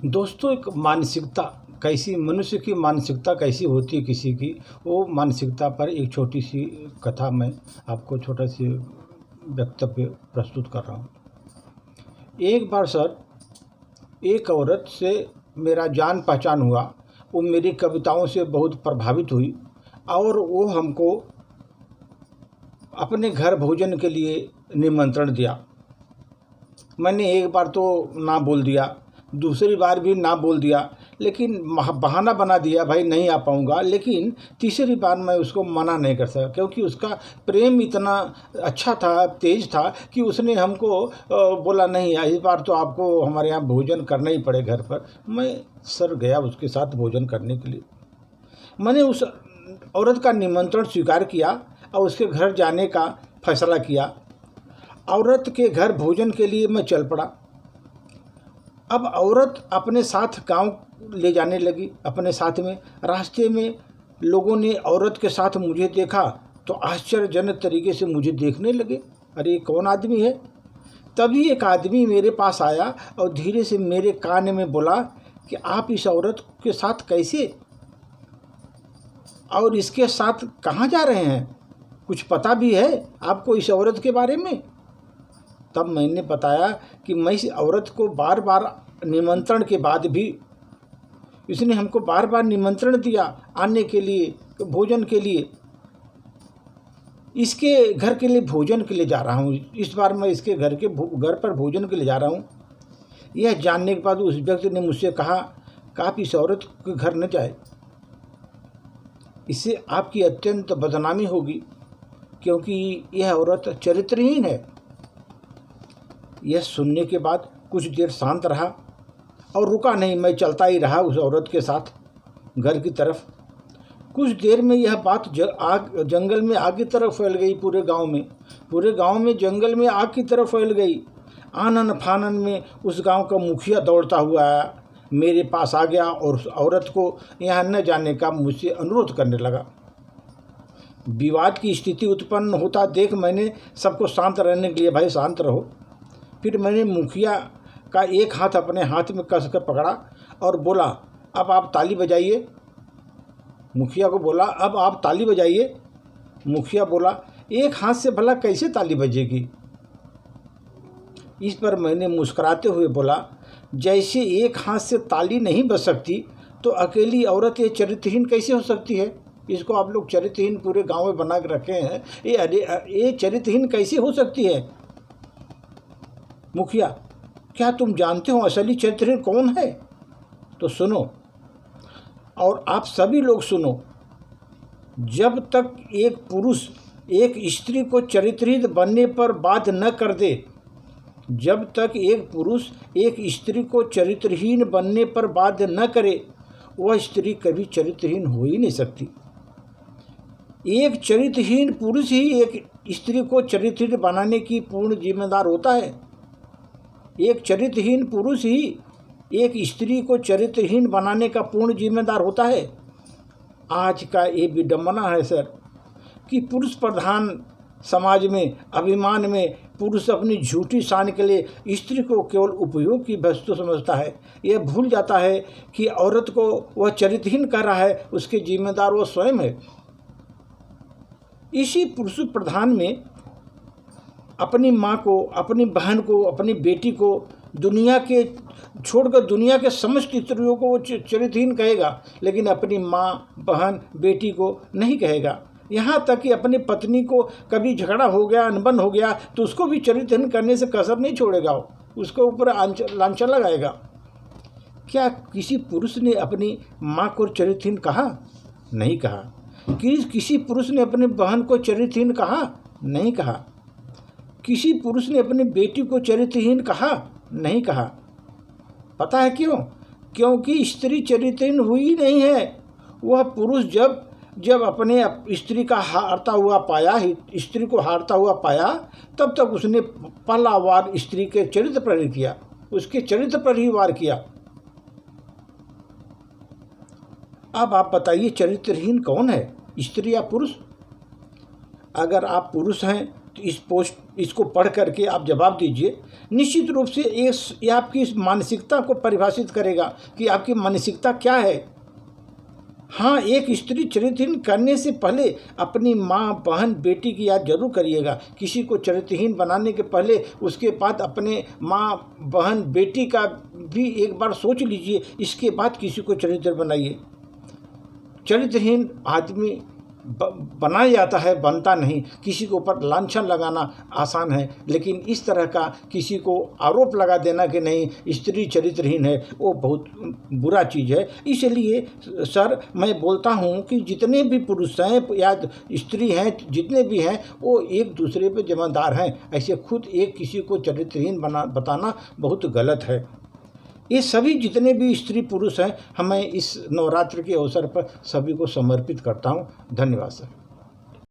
दोस्तों, एक मानसिकता कैसी मनुष्य की मानसिकता कैसी होती है किसी की, वो मानसिकता पर एक छोटी सी कथा मैं आपको छोटा सी वक्तव्य प्रस्तुत कर रहा हूँ। एक बार सर, एक औरत से मेरा जान पहचान हुआ। वो मेरी कविताओं से बहुत प्रभावित हुई और वो हमको अपने घर भोजन के लिए निमंत्रण दिया। मैंने एक बार तो ना बोल दिया, दूसरी बार भी ना बोल दिया, लेकिन बहाना बना दिया भाई नहीं आ पाऊँगा। लेकिन तीसरी बार मैं उसको मना नहीं कर सका, क्योंकि उसका प्रेम इतना अच्छा था, तेज था कि उसने हमको बोला नहीं, इस बार तो आपको हमारे यहाँ भोजन करना ही पड़े घर पर। मैं सर गया उसके साथ भोजन करने के लिए। मैंने उस औरत का निमंत्रण स्वीकार किया और उसके घर जाने का फैसला किया। औरत के घर भोजन के लिए मैं चल पड़ा। अब औरत अपने साथ गांव ले जाने लगी, अपने साथ में। रास्ते में लोगों ने औरत के साथ मुझे देखा तो आश्चर्यजनक तरीके से मुझे देखने लगे, अरे कौन आदमी है। तभी एक आदमी मेरे पास आया और धीरे से मेरे कान में बोला कि आप इस औरत के साथ कैसे और इसके साथ कहाँ जा रहे हैं, कुछ पता भी है आपको इस औरत के बारे में। तब मैंने बताया कि मैं इस औरत को बार बार निमंत्रण के बाद भी, इसने हमको बार बार निमंत्रण दिया आने के लिए, भोजन के लिए, इसके घर के लिए भोजन के लिए जा रहा हूँ। इस बार मैं इसके घर पर भोजन के लिए जा रहा हूँ। यह जानने के बाद उस व्यक्ति ने मुझसे कहा कि आप इस औरत के घर न जाए, इससे आपकी अत्यंत बदनामी होगी, क्योंकि यह औरत चरित्रहीन है। यह सुनने के बाद कुछ देर शांत रहा और रुका नहीं, मैं चलता ही रहा उस औरत के साथ घर की तरफ। कुछ देर में यह बात जंगल में आग की तरफ फैल गई। पूरे गांव में जंगल में आग की तरफ फैल गई। आनन फानन में उस गांव का मुखिया दौड़ता हुआ आया, मेरे पास आ गया और उस औरत को यहाँ न जाने का मुझसे अनुरोध करने लगा। विवाद की स्थिति उत्पन्न होता देख मैंने सबको शांत रहने के लिए, भाई शांत रहो। फिर मैंने मुखिया का एक हाथ अपने हाथ में कसकर पकड़ा और बोला, अब आप ताली बजाइए। मुखिया को बोला, अब आप ताली बजाइए। मुखिया बोला, एक हाथ से भला कैसे ताली बजेगी। इस पर मैंने मुस्कुराते हुए बोला, जैसे एक हाथ से ताली नहीं बज सकती तो अकेली औरत ये चरित्रहीन कैसे हो सकती है। इसको आप लोग चरित्रहीन पूरे गांव में बना के रखे हैं, ये चरित्रहीन कैसे हो सकती है। मुखिया, क्या तुम जानते हो असली चरित्रहीन कौन है? तो सुनो, और आप सभी लोग सुनो। जब तक एक पुरुष एक स्त्री को चरित्रहीन बनने पर बाध्य न कर दे, जब तक एक पुरुष एक स्त्री को चरित्रहीन बनने पर बाध्य न करे, वह स्त्री कभी चरित्रहीन हो ही नहीं सकती। एक चरित्रहीन पुरुष ही एक स्त्री को चरित्रहीन बनाने की पूर्ण जिम्मेदार होता है। एक चरित्रहीन पुरुष ही एक स्त्री को चरित्रहीन बनाने का पूर्ण जिम्मेदार होता है। आज का ये विडंबना है सर कि पुरुष प्रधान समाज में, अभिमान में, पुरुष अपनी झूठी शान के लिए स्त्री को केवल उपयोग की वस्तु समझता है। यह भूल जाता है कि औरत को वह चरित्रहीन कर रहा है, उसके जिम्मेदार वो स्वयं है। इसी पुरुष प्रधान में अपनी माँ को, अपनी बहन को, अपनी बेटी को दुनिया के छोड़कर दुनिया के समस्त स्त्रियों को वो चरित्रहीन कहेगा, लेकिन अपनी माँ, बहन, बेटी को नहीं कहेगा। यहाँ तक कि अपनी पत्नी को कभी झगड़ा हो गया, अनबन हो गया, तो उसको भी चरित्रहीन करने से कसर नहीं छोड़ेगा, उसको ऊपर लांछन लगाएगा। क्या किसी पुरुष ने अपनी माँ को चरित्रहीन कहा? नहीं कहा। किसी पुरुष ने अपनी बहन को चरित्रहीन कहा? नहीं कहा। किसी पुरुष ने अपनी बेटी को चरित्रहीन कहा? नहीं कहा। पता है क्यों? क्योंकि स्त्री चरित्रहीन हुई नहीं है। वह पुरुष जब अपने स्त्री का हारता हुआ पाया, स्त्री को हारता हुआ पाया, तब तक उसने पहला वार स्त्री के चरित्र पर ही किया, उसके चरित्र पर ही वार किया। अब आप बताइए चरित्रहीन कौन है, स्त्री या पुरुष? अगर आप पुरुष हैं इसको पढ़ करके आप जवाब दीजिए। निश्चित रूप से ये आपकी इस मानसिकता को परिभाषित करेगा कि आपकी मानसिकता क्या है। हाँ, एक स्त्री चरित्रहीन करने से पहले अपनी माँ, बहन, बेटी की याद जरूर करिएगा। किसी को चरित्रहीन बनाने के पहले उसके बाद अपने माँ, बहन, बेटी का भी एक बार सोच लीजिए, इसके बाद किसी को चरित्र बनाइए। चरित्रहीन आदमी बनाया जाता है, बनता नहीं। किसी के ऊपर लांछन लगाना आसान है, लेकिन इस तरह का किसी को आरोप लगा देना कि नहीं स्त्री चरित्रहीन है, वो बहुत बुरा चीज़ है। इसलिए सर मैं बोलता हूँ कि जितने भी पुरुष हैं या स्त्री हैं, जितने भी हैं, वो एक दूसरे पे जिम्मेदार हैं। ऐसे खुद एक किसी को चरित्रहीन बताना बहुत गलत है। ये सभी जितने भी स्त्री पुरुष हैं, हमें इस नवरात्र के अवसर पर सभी को समर्पित करता हूँ। धन्यवाद सर।